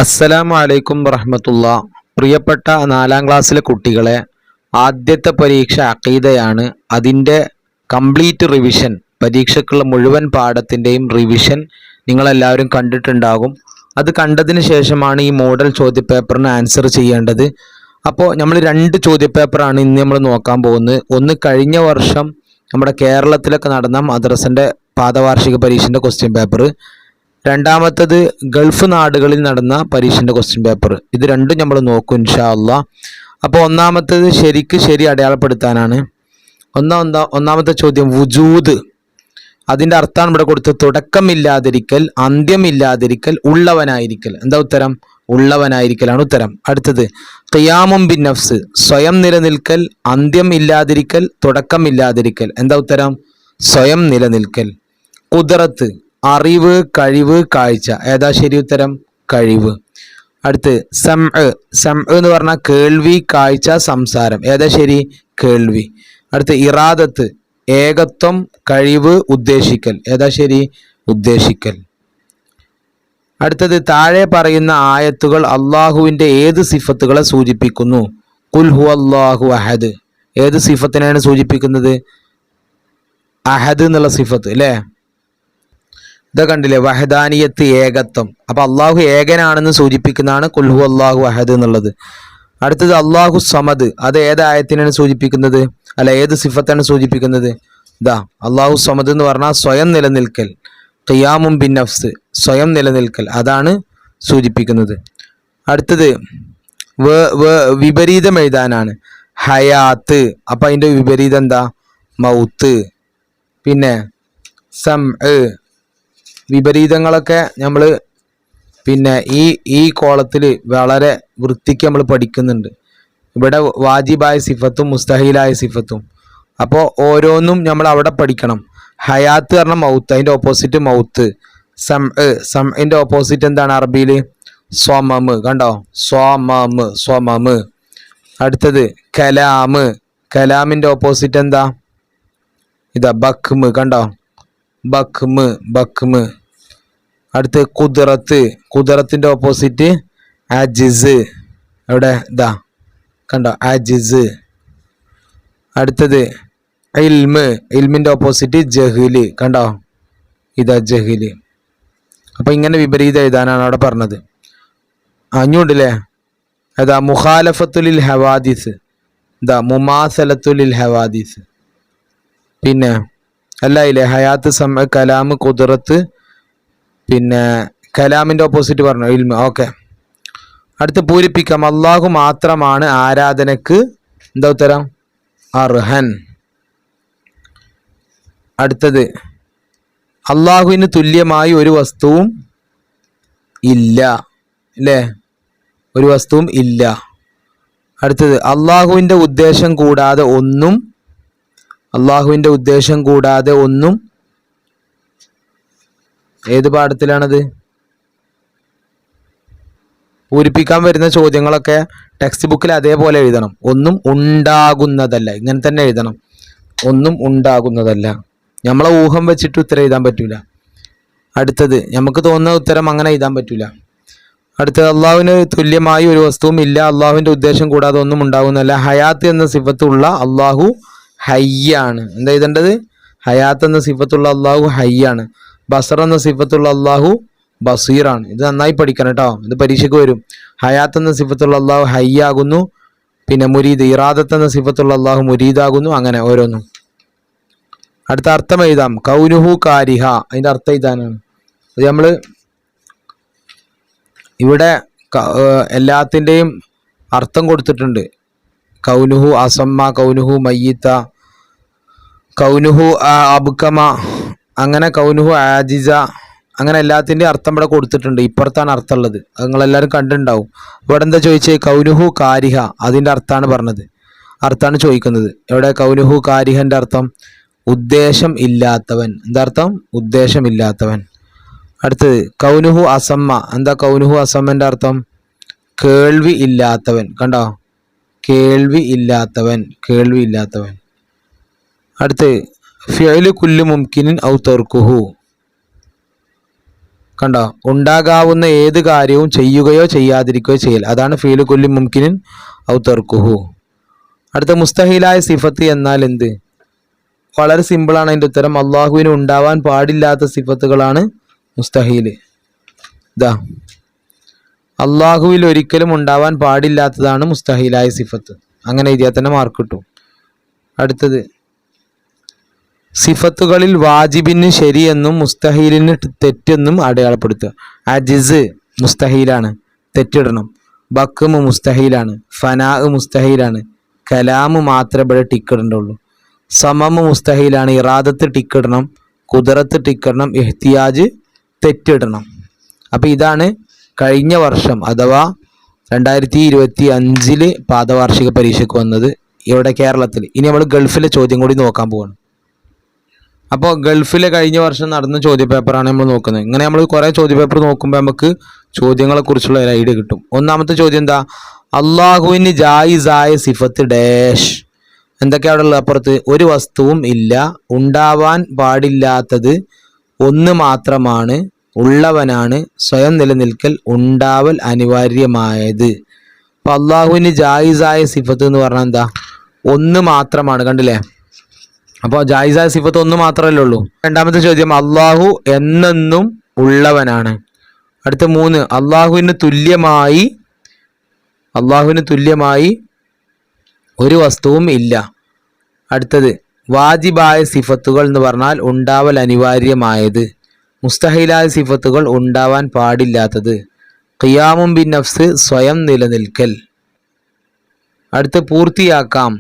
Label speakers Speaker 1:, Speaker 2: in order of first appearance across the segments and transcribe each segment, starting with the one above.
Speaker 1: അസ്സലാമു അലൈക്കും വറഹ്മത്തുള്ള. പ്രിയപ്പെട്ട 4ാം ക്ലാസ്സിലെ കുട്ടികളെ, ആദ്യത്തെ പരീക്ഷ അഖീദയാണ്. അതിൻ്റെ കംപ്ലീറ്റ് റിവിഷൻ, പരീക്ഷയ്ക്കുള്ള മുഴുവൻ പാഠത്തിൻ്റെയും റിവിഷൻ നിങ്ങളെല്ലാവരും കണ്ടിട്ടുണ്ടാകും. അത് കണ്ടതിന് ശേഷമാണ് ഈ മോഡൽ ചോദ്യപേപ്പറിന് ആൻസർ ചെയ്യേണ്ടത്. അപ്പോൾ നമ്മൾ 2 ചോദ്യപേപ്പറാണ് ഇന്ന് നമ്മൾ നോക്കാൻ പോകുന്നത്. ഒന്ന് കഴിഞ്ഞ വർഷം നമ്മുടെ കേരളത്തിലൊക്കെ നടന്ന മദ്രസൻ്റെ പാദവാർഷിക പരീക്ഷൻ്റെ ക്വസ്റ്റ്യൻ പേപ്പർ, രണ്ടാമത്തത് ഗൾഫ് നാടുകളിൽ നടന്ന പരീക്ഷൻ്റെ ക്വസ്റ്റ്യൻ പേപ്പർ. ഇത് രണ്ടും നമ്മൾ നോക്കും ഇൻഷാ അള്ളാഹ്. അപ്പോൾ ഒന്നാമത്തേത് ശരി അടയാളപ്പെടുത്താനാണ്. ഒന്നാമത്തെ ചോദ്യം വുജൂദ്, അതിൻ്റെ അർത്ഥമാണ് ഇവിടെ കൊടുത്തത്. തുടക്കമില്ലാതിരിക്കൽ, അന്ത്യമില്ലാതിരിക്കൽ, ഉള്ളവനായിരിക്കൽ. എന്താ ഉത്തരം? ഉള്ളവനായിരിക്കലാണ് ഉത്തരം. അടുത്തത് ഖിയാമും ബിൻ നഫ്സ്, സ്വയം നിലനിൽക്കൽ, അന്ത്യം ഇല്ലാതിരിക്കൽ, തുടക്കം ഇല്ലാതിരിക്കൽ. എന്താ ഉത്തരം? സ്വയം നിലനിൽക്കൽ. ഖുദ്റത്ത്, അറിവ്, കഴിവ്, കാഴ്ച. ഏതാ ശരി ഉത്തരം? കഴിവ്. അടുത്ത് സംഅ് എന്ന് പറഞ്ഞാൽ കേൾവി, കാഴ്ച, സംസാരം. ഏതാ ശരി? കേൾവി. അടുത്ത് ഇറാദത്ത്, ഏകത്വം, കഴിവ്, ഉദ്ദേശിക്കൽ. ഏതാ ശരി? ഉദ്ദേശിക്കൽ. അടുത്തത് താഴെ പറയുന്ന ആയത്തുകൾ അള്ളാഹുവിൻ്റെ ഏത് സിഫത്തുകളെ സൂചിപ്പിക്കുന്നു? ഖുൽ ഹുവല്ലാഹു അഹദ്. ഏത് സിഫത്തിനെയാണ് സൂചിപ്പിക്കുന്നത്? അഹദ് എന്നുള്ള സിഫത്ത് അല്ലേ? ഇതൊക്കെ കണ്ടില്ലേ? വഹദാനിയത്ത്, ഏകത്വം. അപ്പോൾ അള്ളാഹു ഏകനാണെന്ന് സൂചിപ്പിക്കുന്നതാണ് ഖുൽ ഹുവല്ലാഹു അഹദ് എന്നുള്ളത്. അടുത്തത് അള്ളാഹു സമദ്, അത് ഏത് ആയത്തിനാണ് സൂചിപ്പിക്കുന്നത്? അല്ല, ഏത് സിഫത്താണ് സൂചിപ്പിക്കുന്നത്? ഇതാ അള്ളാഹു സമദ് എന്ന് പറഞ്ഞാൽ സ്വയം നിലനിൽക്കൽ. ഖിയാമും ബിൻ നഫ്സ്, സ്വയം നിലനിൽക്കൽ, അതാണ് സൂചിപ്പിക്കുന്നത്. അടുത്തത് വിപരീതം എഴുതാനാണ്. ഹയാത്ത്, അപ്പം അതിൻ്റെ വിപരീതം എന്താ? മൗത്ത്. പിന്നെ സംഅ്, വിപരീതങ്ങളൊക്കെ നമ്മൾ ഈ കോളത്തിൽ വളരെ വൃത്തിക്ക് നമ്മൾ പഠിക്കുന്നുണ്ട്. ഇവിടെ വാജിബായ സിഫത്തും മുസ്തഹീലായ സിഫത്തും. അപ്പോൾ ഓരോന്നും നമ്മൾ അവിടെ പഠിക്കണം. ഹയാത്ത് പറഞ്ഞാൽ മൗത്ത്, അതിൻ്റെ ഓപ്പോസിറ്റ് മൗത്ത്. സംഇൻ്റെ ഓപ്പോസിറ്റ് എന്താണ് അറബിയിൽ? സ്വമമ്. കണ്ടോ? സ്വമമ്. അടുത്തത് കലാമ്, കലാമിൻ്റെ ഓപ്പോസിറ്റ് എന്താ? ഇതാ ബഖ്മ്. കണ്ടോ? ബഖ്മ്. അടുത്ത് ഖുദ്റത്തിൻ്റെ ഓപ്പോസിറ്റ് അജിസ്. എവിടെ? ഇതാ കണ്ടോ? അജിസ്. അടുത്തത് ഇൽമിൻ്റെ ഓപ്പോസിറ്റ് ജഹ്ല്. കണ്ടോ? ഇതാ ജഹ്ല്. അപ്പം ഇങ്ങനെ വിപരീതം എഴുതാനാണ് അവിടെ പറഞ്ഞത്. അഞ്ഞുണ്ടല്ലേ? അതാ മുഖാലഫത്തുലിൽ ഹവാദിസ്, ഇതാ മുമാസലത്തുലിൽ ഹവാദിസ്. പിന്നെ അല്ലായില്ലേ? ഹയാത്ത്, സമ, കലാം, ഖുദ്റത്ത്. പിന്നെ കലാമിൻ്റെ ഓപ്പോസിറ്റ് പറഞ്ഞു ഇൽമ. ഓക്കെ. അടുത്ത് പൂരിപ്പിക്കാം. അള്ളാഹു മാത്രമാണ് ആരാധനക്ക് എന്താ ഉത്തരം? അർഹൻ. അടുത്തത് അള്ളാഹുവിന് തുല്യമായി ഒരു വസ്തുവും ഇല്ല. അല്ലേ? ഒരു വസ്തുവും ഇല്ല. അടുത്തത് അള്ളാഹുവിൻ്റെ ഉദ്ദേശം കൂടാതെ ഒന്നും, അള്ളാഹുവിൻ്റെ ഉദ്ദേശം കൂടാതെ ഒന്നും. ഏത് പാഠത്തിലാണത്? പൂരിപ്പിക്കാൻ വരുന്ന ചോദ്യങ്ങളൊക്കെ ടെക്സ്റ്റ് ബുക്കിൽ അതേപോലെ എഴുതണം. ഒന്നും ഉണ്ടാകുന്നതല്ല, ഇങ്ങനെ തന്നെ എഴുതണം. ഒന്നും ഉണ്ടാകുന്നതല്ല. നമ്മളെ ഊഹം വെച്ചിട്ട് ഉത്തരം എഴുതാൻ പറ്റൂല. അടുത്തത് നമുക്ക് തോന്നുന്ന ഉത്തരം അങ്ങനെ എഴുതാൻ പറ്റൂല. അടുത്തത് അള്ളാഹുവിന് തുല്യമായി ഒരു വസ്തുവും ഇല്ല, അള്ളാഹുവിൻ്റെ ഉദ്ദേശം കൂടാതെ ഒന്നും ഉണ്ടാകുന്നതല്ല. ഹയാത്ത് എന്ന സിഫത്തുള്ള അള്ളാഹു ഹയ്യാണ്. എന്താ എഴുതേണ്ടത്? ഹയാത്ത് എന്ന സിഫത്തുള്ള അള്ളാഹു ഹയ്യാണ്. ബസർ എന്ന സിഫത്തുള്ള അള്ളാഹു ബസീറാണ്. ഇത് നന്നായി പഠിക്കണം കേട്ടോ, ഇത് പരീക്ഷയ്ക്ക് വരും. ഹയാത്ത് എന്ന സിഫത്തുള്ള അള്ളാഹു ഹയ്യാകുന്നു. പിന്നെ മുരീദ്, ഇറാദത്ത് എന്ന സിഫത്തുള്ള അള്ളാഹു മുരീദാകുന്നു. അങ്ങനെ ഓരോന്നും. അടുത്ത അർത്ഥം എഴുതാം. കൗനുഹു കാരിഹ, അതിൻ്റെ അർത്ഥം എഴുതാനാണ്. അത് നമ്മൾ ഇവിടെ എല്ലാത്തിൻ്റെയും അർത്ഥം കൊടുത്തിട്ടുണ്ട്. കൗനുഹു അസമ്മ, കൗനുഹു മയ്യിത്ത, കൗനുഹു അബ്കമ, അങ്ങനെ കൗനുഹു ആജിസ, അങ്ങനെ എല്ലാത്തിൻ്റെയും അർത്ഥം ഇവിടെ കൊടുത്തിട്ടുണ്ട്. ഇപ്പുറത്താണ് അർത്ഥം ഉള്ളത്, അത് നിങ്ങളെല്ലാവരും കണ്ടിട്ടുണ്ടാവും. ഇവിടെ എന്താ ചോദിച്ചത്? കൗനുഹു കാരിഹ, അതിൻ്റെ അർത്ഥമാണ് പറഞ്ഞത്, അർത്ഥമാണ് ചോദിക്കുന്നത്. എവിടെ? കൗനുഹു കാരിഹൻ്റെ അർത്ഥം ഉദ്ദേശം ഇല്ലാത്തവൻ. എന്താ അർത്ഥം? ഉദ്ദേശം ഇല്ലാത്തവൻ. അടുത്തത് കൗനുഹു അസമ്മ, എന്താ കൗനുഹു അസമ്മൻ്റെ അർത്ഥം? കേൾവി ഇല്ലാത്തവൻ. കണ്ടോ? കേൾവി ഇല്ലാത്തവൻ. അടുത്ത് ഫിഅലു കുല്ലു മുംകിനിൻ ഔ തർക്കുഹു. കണ്ടോ, ഉണ്ടാകാവുന്ന ഏത് കാര്യവും ചെയ്യുകയോ ചെയ്യാതിരിക്കുകയോ ചെയ്യൽ, അതാണ് ഫീലു കുല്ലി മുംകിനിൻ ഔ തർക്കുഹു. അടുത്ത മുസ്തഹീലായ സിഫത്ത് എന്നാൽ എന്ത്? വളരെ സിമ്പിളാണ് അതിൻ്റെ ഉത്തരം. അള്ളാഹുവിന് ഉണ്ടാവാൻ പാടില്ലാത്ത സിഫത്തുകളാണ് മുസ്തഹീല്. ഇതാ, അള്ളാഹുവിൽ ഒരിക്കലും ഉണ്ടാവാൻ പാടില്ലാത്തതാണ് മുസ്തഹീലായ സിഫത്ത്. അങ്ങനെ എഴുതിയാൽ തന്നെ മാർക്ക് കിട്ടും. അടുത്തത്, സിഫത്തുകളിൽ വാജിബിന് ശരിയെന്നും മുസ്തഹീലിന് തെറ്റെന്നും അടയാളപ്പെടുത്തുക. അജിസ് മുസ്തഹീലാണ്, തെറ്റിടണം. ബക്മ് മുസ്തഹീലാണ്, ഫനാ മുസ്തഹീലാണ്, കലാമ് മാത്രമേ ഇവിടെ ടിക്കിടണ്ടുള്ളൂ. സമമ് മുസ്തഹീലാണ്, ഇറാദത്ത് ടിക്കിടണം, കുദറത്ത് ടിക്കിടണം, ഇഹ്തിയാജ് തെറ്റിടണം. അപ്പം ഇതാണ് കഴിഞ്ഞ വർഷം അഥവാ 2025 പാദവാർഷിക പരീക്ഷയ്ക്ക് വന്നത് ഇവിടെ കേരളത്തിൽ. ഇനി നമ്മൾ ഗൾഫിലെ ചോദ്യം കൂടി നോക്കാൻ പോവാണ്. അപ്പോൾ ഗൾഫിലെ കഴിഞ്ഞ വർഷം നടന്ന ചോദ്യപേപ്പറാണ് നമ്മൾ നോക്കുന്നത്. ഇങ്ങനെ നമ്മൾ കുറേ ചോദ്യപേപ്പർ നോക്കുമ്പോൾ നമുക്ക് ചോദ്യങ്ങളെക്കുറിച്ചുള്ള ഒരു ഐഡിയ കിട്ടും. ഒന്നാമത്തെ ചോദ്യം എന്താ? അള്ളാഹുവിന് ജായിസായ സിഫത്ത് ഡാഷ്. എന്തൊക്കെയാണ് അവിടെ ഉള്ളത്? അപ്പുറത്ത് ഒരു വസ്തുവും ഇല്ല, ഉണ്ടാവാൻ പാടില്ലാത്തത് ഒന്ന് മാത്രമാണ്, ഉള്ളവനാണ്, സ്വയം നിലനിൽക്കൽ, ഉണ്ടാവൽ അനിവാര്യമായത്. അപ്പം അള്ളാഹുവിന് ജായിസായ സിഫത്ത് എന്ന് പറഞ്ഞാൽ എന്താ? ഒന്ന് മാത്രമാണ്. കണ്ടില്ലേ? അപ്പോൾ ജായിസായ സിഫത്ത് ഒന്ന് മാത്രമല്ലേ ഉള്ളൂ. രണ്ടാമത്തെ ചോദ്യം, അള്ളാഹു എന്നെന്നും ഉള്ളവനാണ്. അടുത്ത 3, അള്ളാഹുവിന് തുല്യമായി ഒരു വസ്തുവും ഇല്ല. അടുത്തത്, വാജിബായ സിഫത്തുകൾ എന്ന് പറഞ്ഞാൽ ഉണ്ടാവൽ അനിവാര്യമായത്, മുസ്തഹീലായ സിഫത്തുകൾ ഉണ്ടാവാൻ പാടില്ലാത്തത്, ഖിയാമും ബിൻ നഫ്സ് സ്വയം നിലനിൽക്കൽ. അടുത്ത് പൂർത്തിയാക്കാം,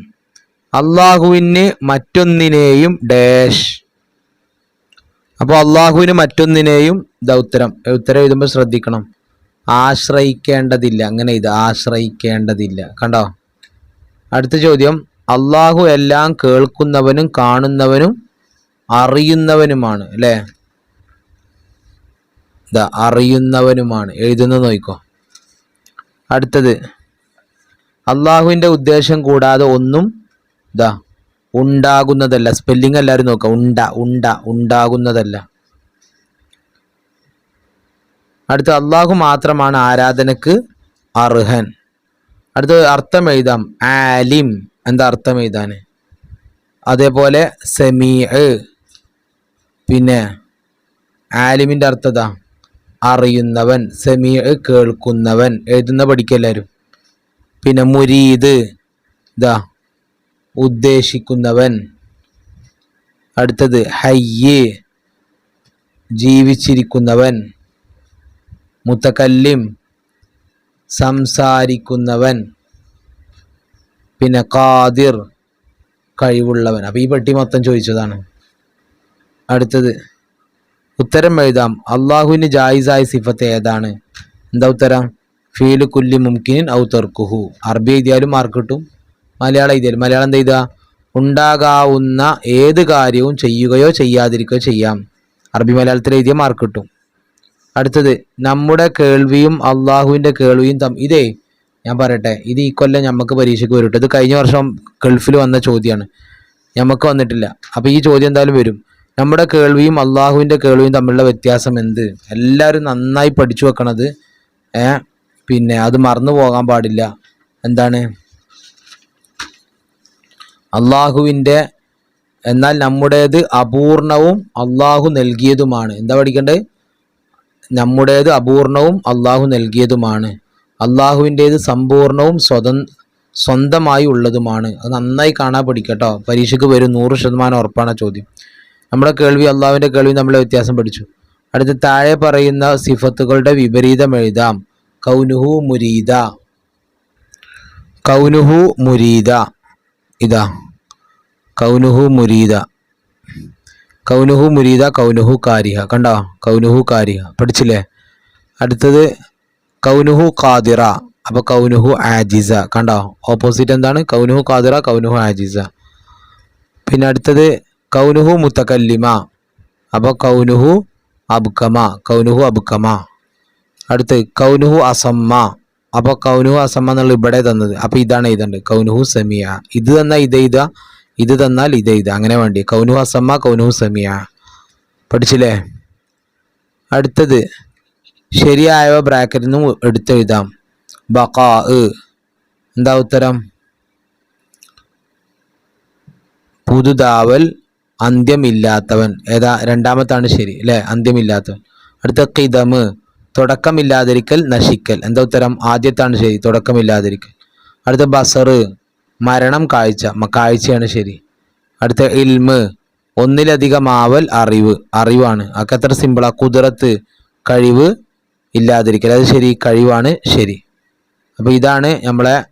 Speaker 1: അള്ളാഹുവിന് മറ്റൊന്നിനെയും ഡാഷ്. അപ്പോൾ അള്ളാഹുവിന് മറ്റൊന്നിനെയും ഉത്തരം എഴുതുമ്പോൾ ശ്രദ്ധിക്കണം, ആശ്രയിക്കേണ്ടതില്ല. അങ്ങനെ ഇത് ആശ്രയിക്കേണ്ടതില്ല. കണ്ടോ? അടുത്ത ചോദ്യം, അള്ളാഹു എല്ലാം കേൾക്കുന്നവനും കാണുന്നവനും അറിയുന്നവനുമാണ്. അല്ലേ? ഇതാ, അറിയുന്നവനുമാണ്. എഴുതുന്നത് നോക്കിക്കോ. അടുത്തത്, അള്ളാഹുവിൻ്റെ ഉദ്ദേശം കൂടാതെ ഒന്നും ഇതാ ഉണ്ടാകുന്നതല്ല. സ്പെല്ലിംഗ് എല്ലാവരും നോക്കുക. ഉണ്ടാകുന്നതല്ല. അടുത്ത, അള്ളാഹു മാത്രമാണ് ആരാധനക്ക് അർഹൻ. അടുത്തത്, അർത്ഥം എഴുതാം. ആലിം, എന്താ അർത്ഥം എഴുതാൻ? അതേപോലെ സമീഅ്, പിന്നെ ആലിമിൻ്റെ അർത്ഥതാ അറിയുന്നവൻ, സമീഅ് കേൾക്കുന്നവൻ. എഴുതുന്ന പഠിക്കെല്ലാവരും. പിന്നെ മുരീദ്, ഇതാ ഉദ്ദേശിക്കുന്നവൻ. അടുത്തത്, ഹയ്യ് ജീവിച്ചിരിക്കുന്നവൻ, മുത്തകല്ലിം സംസാരിക്കുന്നവൻ, പിന്നെ ഖാദിർ കഴിവുള്ളവൻ. അപ്പോൾ ഈ പെട്ടി മൊത്തം ചോദിച്ചതാണ്. അടുത്തത്, ഉത്തരം എഴുതാം. അള്ളാഹുവിന് ജായിസായ സിഫത്ത് ഏതാണ്? എന്താ ഉത്തരം? ഫീലു കുല്ലി മുംകിനിൻ ഔ തർക്കുഹു. അറബി എഴുതിയാലും മാർക്ക് കിട്ടും, മലയാളം എഴുതിയാലും. മലയാളം എന്താ എഴുതുക? ഉണ്ടാകാവുന്ന ഏത് കാര്യവും ചെയ്യുകയോ ചെയ്യാതിരിക്കുകയോ ചെയ്യാം. അറബി മലയാളത്തിൽ എഴുതിയ മാർക്ക് കിട്ടും. അടുത്തത്, നമ്മുടെ കേൾവിയും അള്ളാഹുവിൻ്റെ കേൾവിയും ഇതേ ഞാൻ പറയട്ടെ, ഇത് ഈ കൊല്ലം നമുക്ക് പരീക്ഷയ്ക്ക് വരും. ഇത് കഴിഞ്ഞ വർഷം ഗൾഫിൽ വന്ന ചോദ്യമാണ്, നമുക്ക് വന്നിട്ടില്ല. അപ്പോൾ ഈ ചോദ്യം എന്തായാലും വരും. നമ്മുടെ കേൾവിയും അള്ളാഹുവിൻ്റെ കേൾവിയും തമ്മിലുള്ള വ്യത്യാസം എന്ത്? എല്ലാവരും നന്നായി പഠിച്ചു വെക്കണത്. പിന്നെ അത് മറന്നു പോകാൻ പാടില്ല. എന്താണ്? അള്ളാഹുവിൻ്റെ എന്നാൽ നമ്മുടേത് അപൂർണവും അള്ളാഹു നൽകിയതുമാണ്. എന്താ പഠിക്കേണ്ടത്? നമ്മുടേത് അപൂർണവും അള്ളാഹു നൽകിയതുമാണ്. അള്ളാഹുവിൻ്റേത് സമ്പൂർണവും സ്വന്തമായി ഉള്ളതുമാണ്. അത് നന്നായി കാണാൻ പഠിക്കട്ടോ. പരീക്ഷയ്ക്ക് വരും, 100% ഉറപ്പാണ് ചോദ്യം. നമ്മുടെ കേൾവി അള്ളാഹുവിൻ്റെ കേൾവി തമ്മിലുള്ള വ്യത്യാസം പഠിച്ചു. അടുത്ത്, താഴെ പറയുന്ന സിഫത്തുകളുടെ വിപരീതം എഴുതാം. കൗനുഹു മുരീദ. ഇതാ കൗനുഹു മുരീദ, കൗനുഹു കാരിഹ. കണ്ടോ? കൗനുഹു കാരിഹ പഠിച്ചില്ലേ? അടുത്തത്, കൗനുഹു ഖാദിറ. അപ്പോൾ കൗനുഹു ആജിസ. കണ്ടോ? ഓപ്പോസിറ്റ് എന്താണ്? കൗനുഹു ഖാദിറ, കൗനുഹു ആജിസ. പിന്നെ അടുത്തത്, കൗനുഹു മുത്തകല്ലിമ. അപ്പോൾ കൗനുഹു അബ്കമ. അടുത്ത്, കൗനുഹു അസമ്മ. അപ്പോൾ കൗനുഹു അസമ്മ എന്നുള്ള ഇവിടെ തന്നത്. അപ്പോൾ ഇതാണ് എഴുതേണ്ടത്, കൗനുഹു സമീഅ. ഇത് തന്നാൽ ഇതെഴുതുക, ഇത് തന്നാൽ ഇതെഴുതുക. അങ്ങനെ വേണ്ടി കൗനുഹു അസമ്മ, കൗനുഹു സമീഅ. പഠിച്ചില്ലേ? അടുത്തത്, ശരിയായവ ബ്രാക്കറ്റിൽ നിന്ന് എടുത്തെഴുതാം. ബഖാ, എന്താ ഉത്തരം? പുതുതാവൽ, അന്ത്യമില്ലാത്തവൻ. ഏതാ? രണ്ടാമത്താണ് ശരി അല്ലേ, അന്ത്യമില്ലാത്തവൻ. അടുത്ത ഖിദം, തുടക്കമില്ലാതിരിക്കൽ, നശിക്കൽ. എന്താ ഉത്തരം? ആദ്യത്താണ് ശരി, തുടക്കമില്ലാതിരിക്കൽ. അടുത്ത ബസർ, മരണം, കാഴ്ച. കാഴ്ചയാണ് ശരി. അടുത്ത ഇൽമ്, ഒന്നിലധികമാവൽ, അറിവ്. അറിവാണ്. അതൊക്കെ എത്ര സിമ്പിളാ. ഖുദ്റത്ത്, കഴിവ് ഇല്ലാതിരിക്കൽ. അത് ശരി, കഴിവാണ് ശരി. അപ്പോൾ ഇതാണ് നമ്മളെ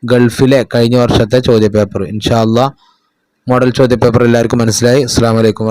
Speaker 1: ഗൾഫിലെ കഴിഞ്ഞ വർഷത്തെ ചോദ്യപേപ്പർ. ഇൻഷാ അള്ളാഹ് മോഡൽ ചോദ്യപേപ്പർ എല്ലാവർക്കും മനസ്സിലായി. അസ്സലാമു അലൈക്കും.